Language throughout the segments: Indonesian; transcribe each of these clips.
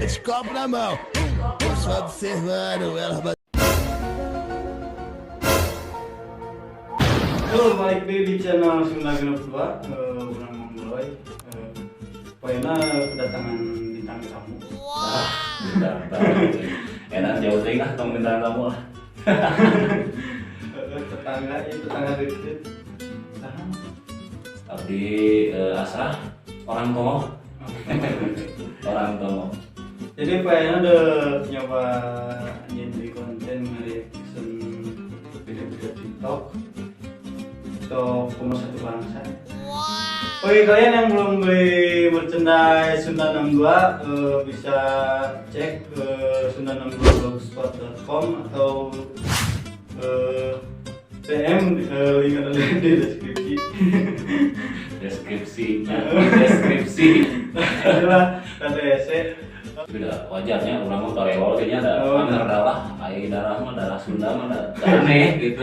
esse copo na mão. Tô só observando ela bater. Halo, balik lagi di channel Sunda Genep 2. Orang memulai poinnya kedatangan bintang tamu. Bintang enak jauh deh lah tong bintang tamu lah. tetangga deket. Abdi asrah orang tua. Orang tua. Jadi poinnya udah nyoba jadi konten nge-reaction video-video TikTok untuk pemersatu bangsa. Oke, kalian yang belum beli merchandise Sunda 62 bisa cek ke sunda62blogspot.com atau DM link ada di deskripsi. Deskripsi. Adalah KTS. Sudah wajarnya orang mau karewal kayaknya ada pamer darah, air darah mah darah Sunda mah aneh gitu.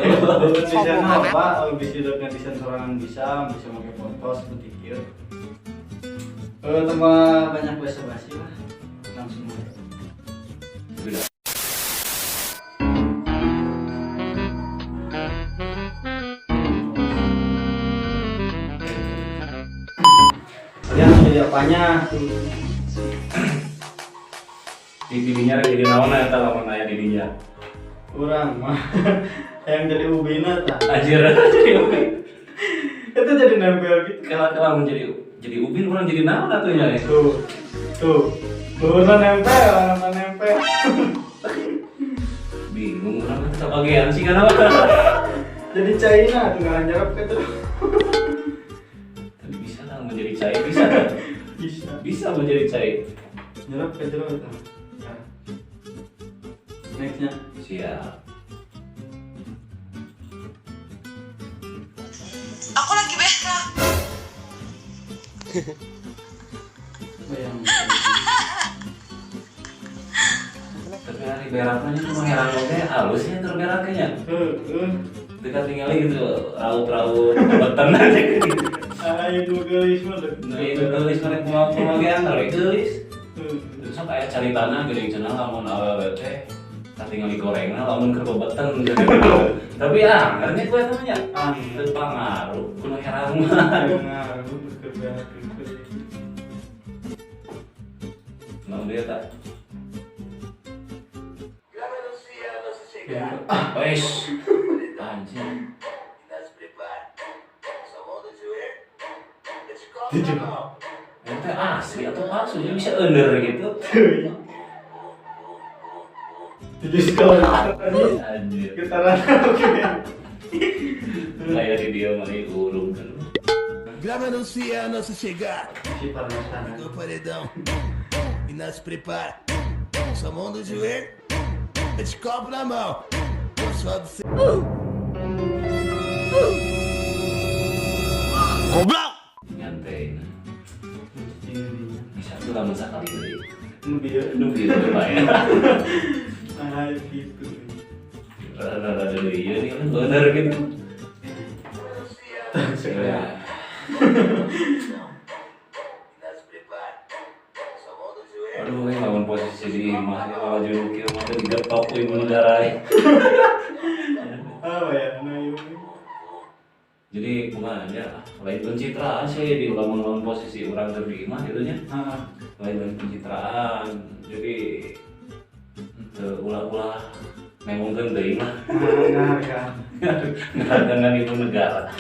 Desain apa? Bisa udah desain sorangan bisa pakai foto seperti itu. Tambah banyak basa-basi lah. Langsung aja. Sudah. Kalian jadi apanya? Di dirinya jadi naon eta lamun aya dirinya. Kurang mah yang jadi ubina tak? Anjir jadi ubin. Itu jadi nempel gitu. Kalau menjadi ubin orang jadi naon atunya ya. Tuh Luhurna nempel. Bingung orang kita bagian sih kan apa. Jadi China tuh nggak nyerap gitu. Tapi bisa lah menjadi cai bisa. Bisa menjadi cai. Nyerap ke jero tuh. Nextnya. Siap. Aku lagi berak. Bayang. Tapi hari beraknya cuma heran oke halusnya terberaknya. Dekat tinggal gitu raut-raut beten aja gitu. Itu gelis mah. Nah itu gelis mana kumaha-kumaha teh gelis. Terus kayak cari tanah geuning cenah lamun awewe teh tinggal digorengna lamun keur bebeten gitu. Tapi ngarnya gue namanya teu pangaruh kudu heran mah. Nah dia tak. Wes. Anjing. Itu asli atau palsu? Jadi bisa under gitu. Jadi sekolah Anjir. getaran oke. Kayak di dia mari urung kan. Grava anuncia a nossa chegada. Si parmesan. Do paredão. E nós prepara. Só mão do joelho. Esse copo na mão. Tô só observando. Goblok! Nyantai. Bisa tuh lamun sakali deui. Nu Bieu lumayan. gitu. Rada deui ieu nih kan bener gitu. Aduh, lawan posisi di imah ya lawan jurukir mah digetok euy mun darai. Apa ya? Jadi kumaha ya, lain pencitraan sih di lamun posisi urang teu di imah gitu nya. Lain pencitraan. Jadi teu ulah-ulah ngomongkeun deui mah. Ngaraganan ibu negara.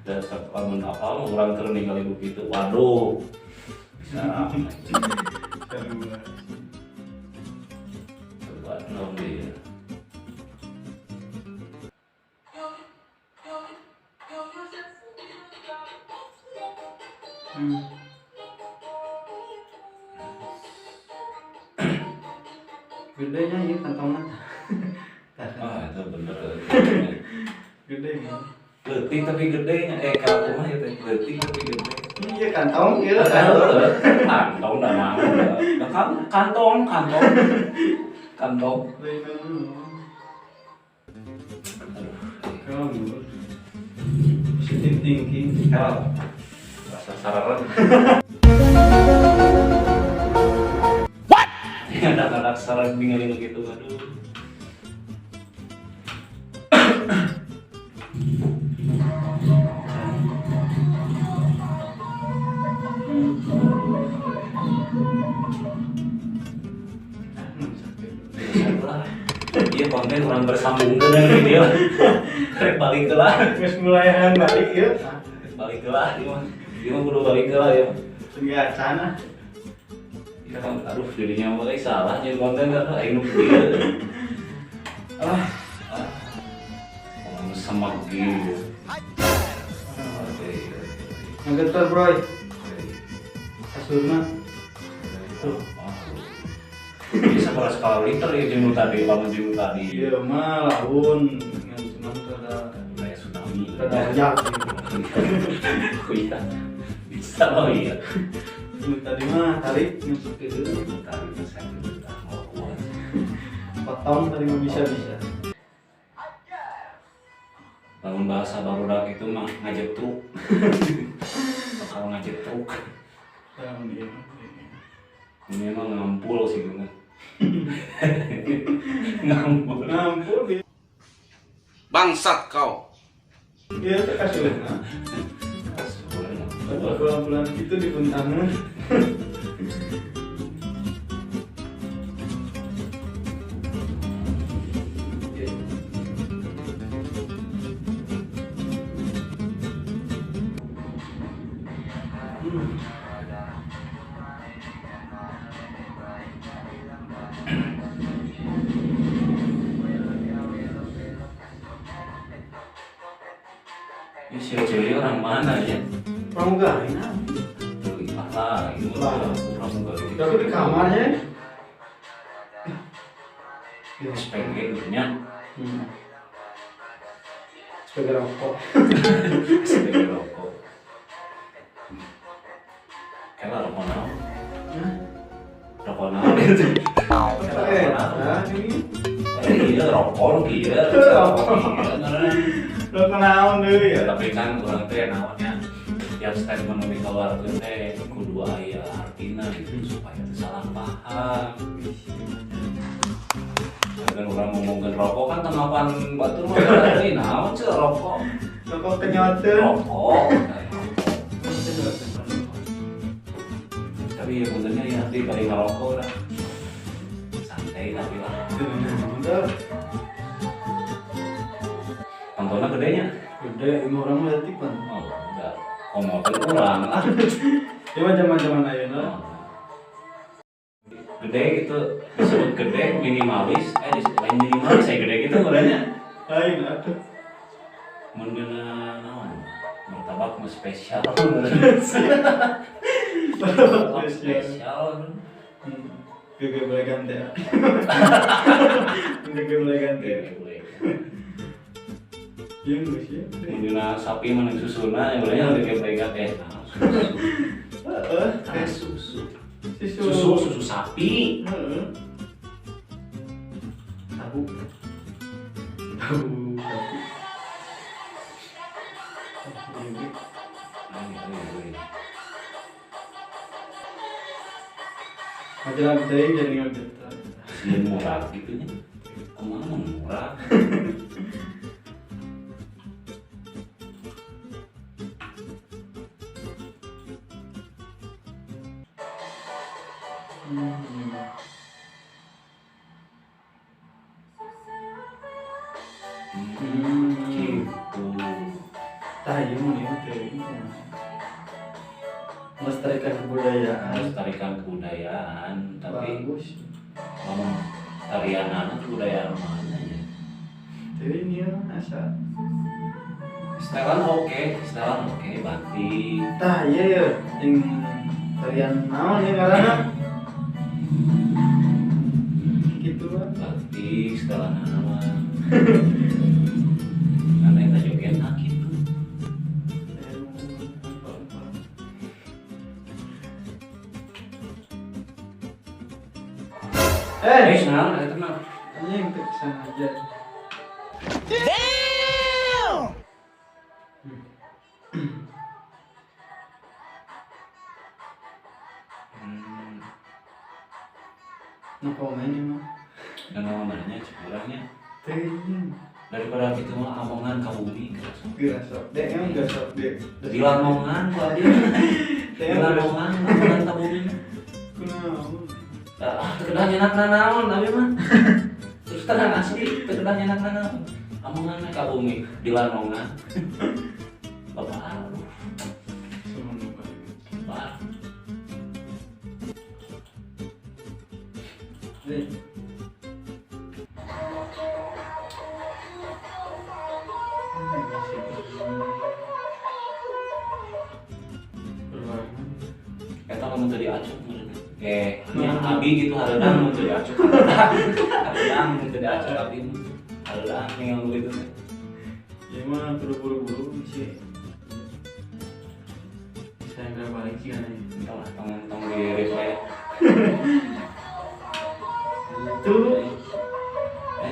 Dan lamun apa urang teu ningali begitu. Waduh. Bisa coba dong dia. Gedenya ya kantongan. Itu bener. Gede gitu. Leutik tapi gedenya kalau mah ya teh leutik tapi gede. Iya kantong ya. Kantong dah mah. Kantong. Kamu positive thinking. Rasa sararan. kasar tinggalin gitu, aduh. Iya konten orang bersambung dengan video. Rek balik ke lah. Terus mulai balik ya. Balik ke lah, dia mah kudu balik ke lah ya. Enggak sana. Kita kan aduh jadinya mulai salah jadi konten kan aing nu kieu. Orang sama gitu. Ngegeter bro. Kasurna. Tuh. Bisa beras kalorifer ya jemu tadi, lamun jemu tadi. Iya mah laun yang cuma ada Kayak tsunami. ada jak. Oh iya. Bisa oh iya. Jemu tadi mah tarik masuk ke dulu. Tadi pas saya kita mau kuat. Potong tadi mah bisa. Lamun bahasa barudak itu mah ngajak truk. Kalau ngajak truk. Ini emang ngampul sih gue. Ngampul. Bangsat kau. Iya itu kasurna. Bulan itu di bentangan. Ini cewek orang mana ya? Pramugari nah. Ah, ini Lah. pramugari. Aku di kamarnya. SPG-nya. Sebagai rokok. SPG rokok. Kayak rokok naon? Rokok naon itu? Ini Iya rokok iya. rokok naon deui ya. Tapi kan orang teh naonnya tiap statement nu dikeluarkeun teh kudu aya artina gitu supaya teu salah paham. Kan orang ngomongkeun rokok kan tanggapan batur mah tadi naon sih rokok? Rokok kenyoteun. Rokok. Tapi ya benernya ya di bari ngerokok lah. Santai tapi lah. Bener. Tontonnya gedenya. Gede, ini orang mah tipan. Oh, enggak. Komotin ulang lah. Ya macam-macam ayeuna. Gede gitu, disebut gede, minimalis. Lain minimalis saya gede gitu orangnya. Lain atuh. Mun geuna naon? Martabak mah spesial. Martabak spesial. Gege boleh ganti ya. Gege boleh ganti. Iya nggak sih? Mun geuna sapi mah nang susuna, yang bolehnya gede bregat teh. Susu. Susu sapi. Tahu. Majalah gede jadi ngambil. Sih murah gitu nya. Kumaha murah. Gitu. Tahu nih teh. Melestarikan kebudayaan. Melestarikan kebudayaan, tapi Bagus. tarian anak kebudayaan mana ya? Jadi ini asa. Setelan oke, batik. Tah iya ya, yang tarian naon ya karena gitu kan. Batik, setelan nama. Karena kita joget nak gitu. Nah, itu mah. Ini yang terkesan aja. no komen ya mah Dan namanya curangnya teuing daripada itu mah omongan ka bumi gerasok deh emang gerasok deh dilamongan ku abdi dilamongan omongan ka bumi kunaon teu kedah nyeunakna naon abi mah terus terang asli teu kedah nyeunakna naon omongan ka bumi dilamongan bapak bapak deh eta mun teu diacuk yang abi gitu hareudang mun teu diacuk hareudang mun teu diacuk abi hareudang ningali gitu teh ya mah buru-buru sih saya nggak balik sih kan entah tong di replay itu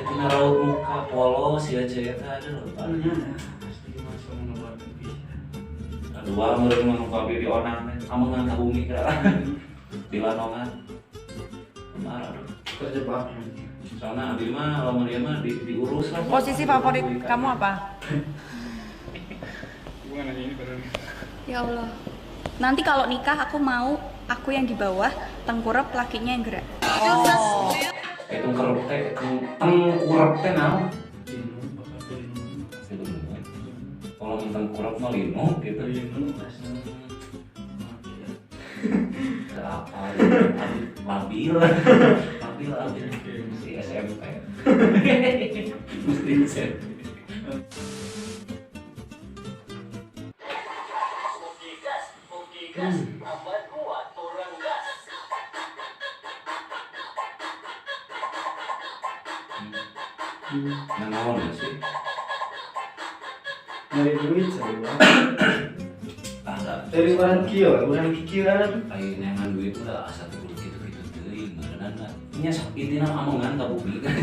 tina raut muka polos ya cek eta aduh apanya asli masuk mengeluarkan bisa dua meureun mah muka abi di onang teh amungan ka bumi kira dilanongan marah terjebak soalnya abi mah lamun ieu mah diurus lah Posisi favorit kamu apa? bukan aja ini benar Ya Allah. Nanti kalau nikah aku mau aku yang di bawah, tengkurap lakinya yang gerak. Oh. itu kerep teh tengkurep teh naon linu bakal ke linu kalau tengkurep mah linu gitu linu asli apa labil labil si SMP mesti SMP nah naon sih nyari duit saya ada dari orang kio kan ayo nengan duit udah asa tuh gitu teuing ngaranna nya intina omongan ka bumi kan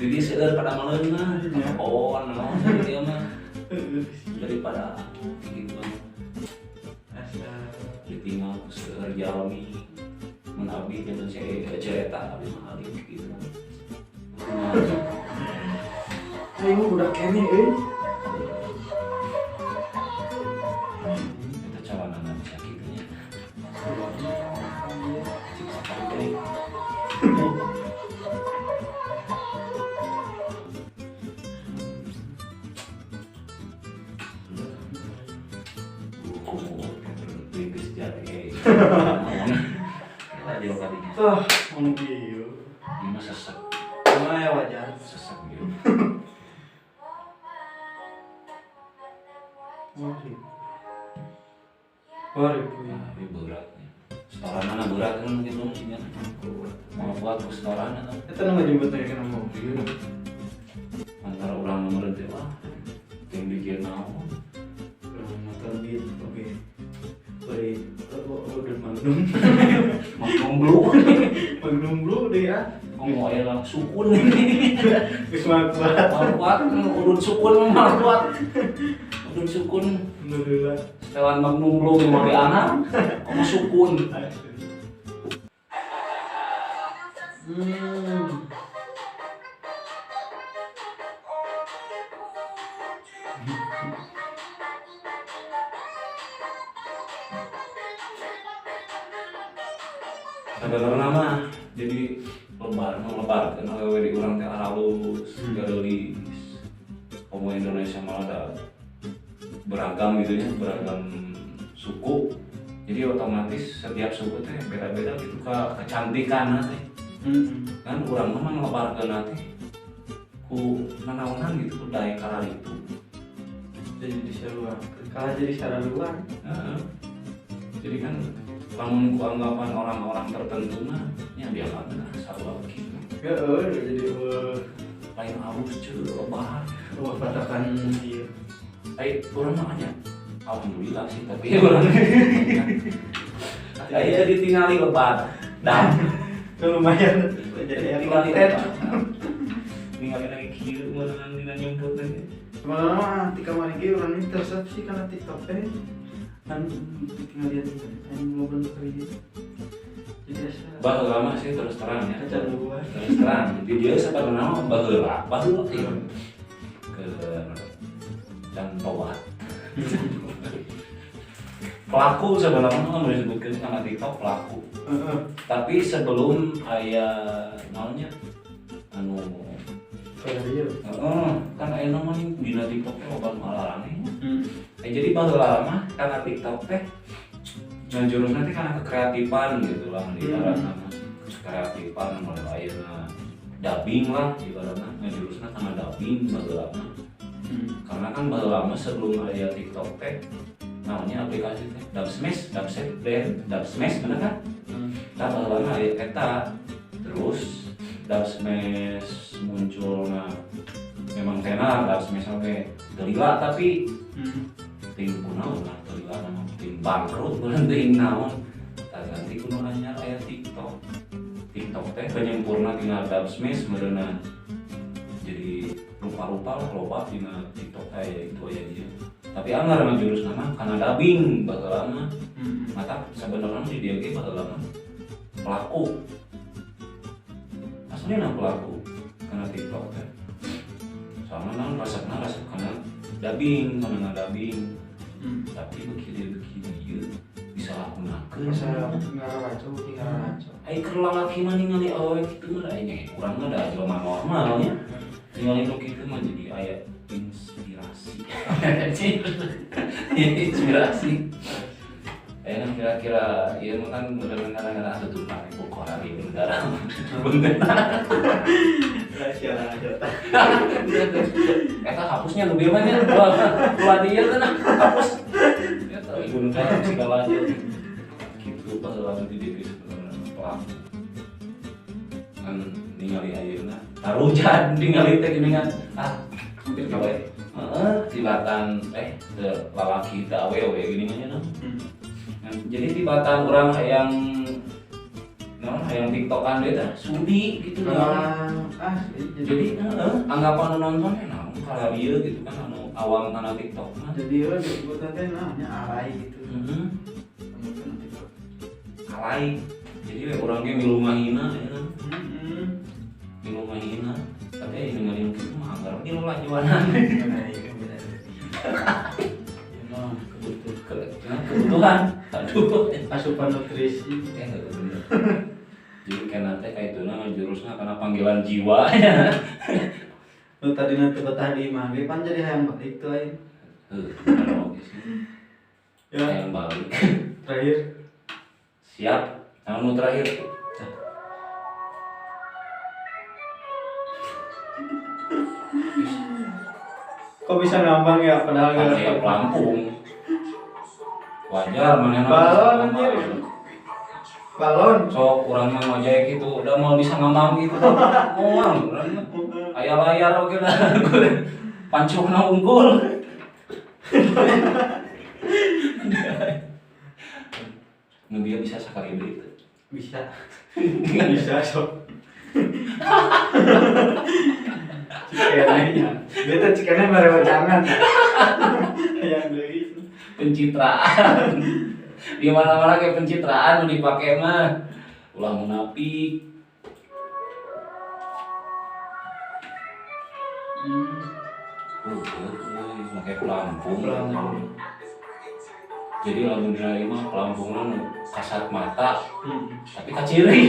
jadi seueur pada maleunna oh naon dia mah daripada gitu asal ditinggal ku seueur jalmi mun abdi jeung cerita abdi mah ali gitu ayo udah kene kita cawanan bisa gitunya dia kadinya tuh mau kieu ini sesek cuma ya wajar sesek gitu Wari tapi beratnya setoran mana berat kan gitu maksudnya mau buat ke setoran atau kita nggak jemput lagi kena mobil antara orang nomor itu lah yang bikin naon motor beat oke beri udah magnum magnum blue deh ya ngomong aja lah sukun ini bisa kuat udun sukun mah kuat udun sukun alhamdulillah setelan magnum blue mau di anak kamu sukun sebenarnya mah jadi lebar kan awewe di urang teh halus garulis homo Indonesia malah ada beragam gitu ya beragam suku jadi otomatis setiap suku teh beda-beda gitu kecantikan teh kan urang mah ngelebarkeun teh ku nanaonan gitu ku daya kala itu jadi secara kalah jadi secara luar jadi kan lamun ku anggapan orang-orang tertentu mah nya dia kan salah gitu ya jadi lain halus cuy lebar patakan dia orang makanya alhamdulillah sih tapi orang saya ditinggali lebar dan lumayan jadi tinggali konten tinggali lagi kieu meureun dina nyumput lagi malah di kamar ini orang ini tersebut karena TikTok kan tinggal lihat kan ngobrol kali gitu Baheula mah sih terus terang ya. Kecanduan. Terus terang di dia sebenarnya baheula ke dan tobat. Pelaku sebenarnya mau disebutkan sama TikTok pelaku. Tapi sebelum aya naonnya anu kan aya namanya dina TikTok teh loba malarang jadi baheula mah karena TikTok teh jurusna teh kana kekreatifan gitu lah di ibaratna kreatifan mulai ayeuna dubbing lah ibaratna ngajurusna kana dubbing baheula mah. Karena kan baheula mah sebelum aya TikTok teh namanya aplikasi teh Dubsmash bener kan? Nah baheula mah aya eta terus Dubsmash muncul memang tenar Dubsmash oke gelila tapi tim kunaon lah gelila nama tim bangkrut bener teuing naon ganti kunaon anyar aya TikTok teh penyempurna tina Dubsmash meureunna jadi rupa-rupa lah loba tina TikTok aya itu aya dia tapi anggar mah jurus nama karena dubbing baheula mah mata sebenarnya di dia ge baheula mah pelaku aslinya pelaku karena TikTok teh sama nang resepna karena dubbing karena dubbing tapi begini ieu bisa lakunakeun ngaraco ai keur lalaki mah ningali awewe kitu mah aya urang mah da jelema normalnya ningali nu kitu mah jadi aya inspirasi kira-kira ieu mah kan bener-bener tutupan ibu koran ibu negara rahasia aja eta hapusnya nu bieu mah nya dua dia teh hapus eta ibu negara segala aja kitu baheula di diri sebenarnya pelaku kan ningali ayeuna tarujan ningali teh geuningan hampir gawe tibatan lalaki da awewe gini mah nya jadi tibatan orang hayang TikTokan dia dah sudi gitu jadi anggapan nonton naon kalau dia gitu kan anu awam kana TikTok mah jadi orang disebutnya teh namanya alay gitu alay jadi orang ge milu ngahina ya milu ngahina tapi ningali kitu mah anggar milu lajuanan kebutuhan aduh asupan nutrisi bener jadi kena teh kaituna jurusna karena panggilan jiwa ya lu tadi nanti betah di imah ge pan jadi hayang balik tuh aing ya hayang balik terakhir siap anu terakhir kok bisa ngambang ya padahal kan kayak pelampung wajar mana balon anjir balon sok urang mah ngojek gitu udah mau bisa ngambang gitu moang urang aya layar oge lah pancukna unggul nu dia bisa sakali deui teh bisa bisa sok cikenanya beta cikenanya merewacangan yang deui pencitraan di mana-mana kayak pencitraan mau dipakai mah ulah munafik pakai pelampung jadi lamun dina mah pelampungna kasat mata tapi kaciri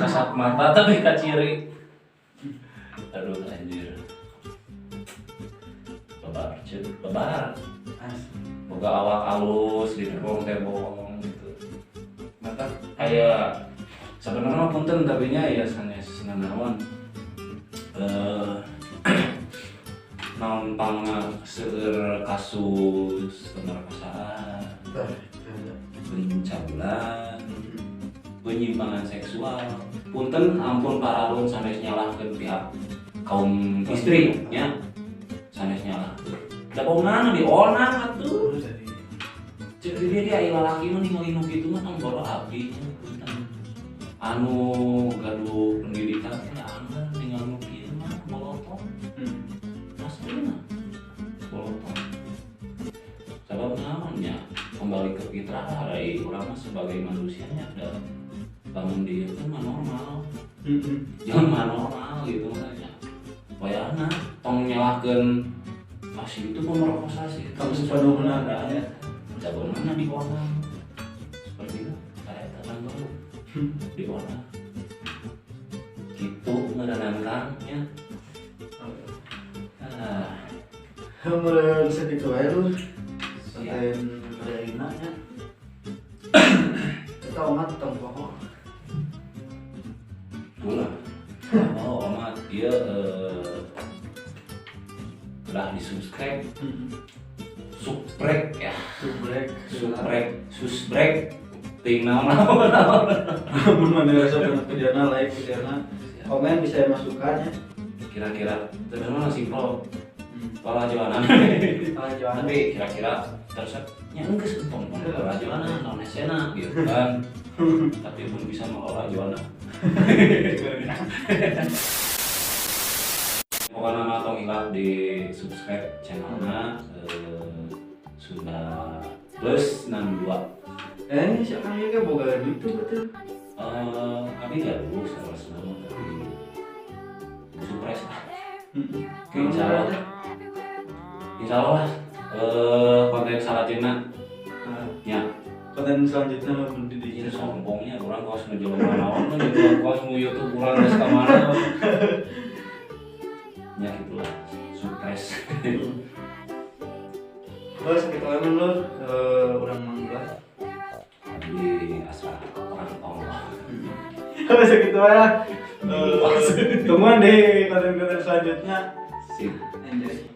kasat mata tapi kaciri aduh anjir lebar boga awak halus di tebong gitu mata kayak sebenarnya punten tapi nya ya sanes nanaon naon pang seueur kasus pemerkosaan pencabulan penyimpangan seksual punten ampun paralun sanes nyalahkeun pihak kaum istri nya sanes nyalahkeun da bongan dionang atuh jadi dia aya lalaki mah ningali nu kitu mah tong boro abdi anu gaduh pendidikan teh anggar ningali nu kitu mah bolotong aslinya bolotong sabab naon nya kembali ke fitrah dari orang mah sebagai manusianya ada bangun dia itu mah normal. Jangan mah normal gitu aja. Bayana tong nyalahkeun masih itu pemerkosa sih. Kamu sepenuhnya ada ya. Jagoanna di bawah. Seperti itu kayak tatang baru di bawah. Gitu ngeranangkannya. Kemudian segitu aja lu konten Reina nya kita umat tentang pokok Ulah. Oh, omat dia udah di subscribe. Subrek ya. Susbrek. Ting naon. Mana rasa videonya like videonya komen bisa masukan ya. Kira-kira terus mana simpel. Pelajaran. Tapi kira-kira terus nya geus entong pelajaran naon esena gitu kan. Tapi pun bisa mengolah juana. Pokoknya nama tong ingat di subscribe channelnya sudah plus 62. Siapa yang kan boga itu betul. Tapi ya dulu saya nama dari surprise. Insya Allah konten Salatina ya Konten selanjutnya belum ini didikin. sombongnya orang kaos ngejual manawan kan ngejual kaos mau YouTube orang geus ka mana ya gitulah surprise. Terus kita emang lu orang mangga. Di asal orang Allah. Kalau segitu aja. Tungguan di konten-konten selanjutnya. Sip. Enjoy.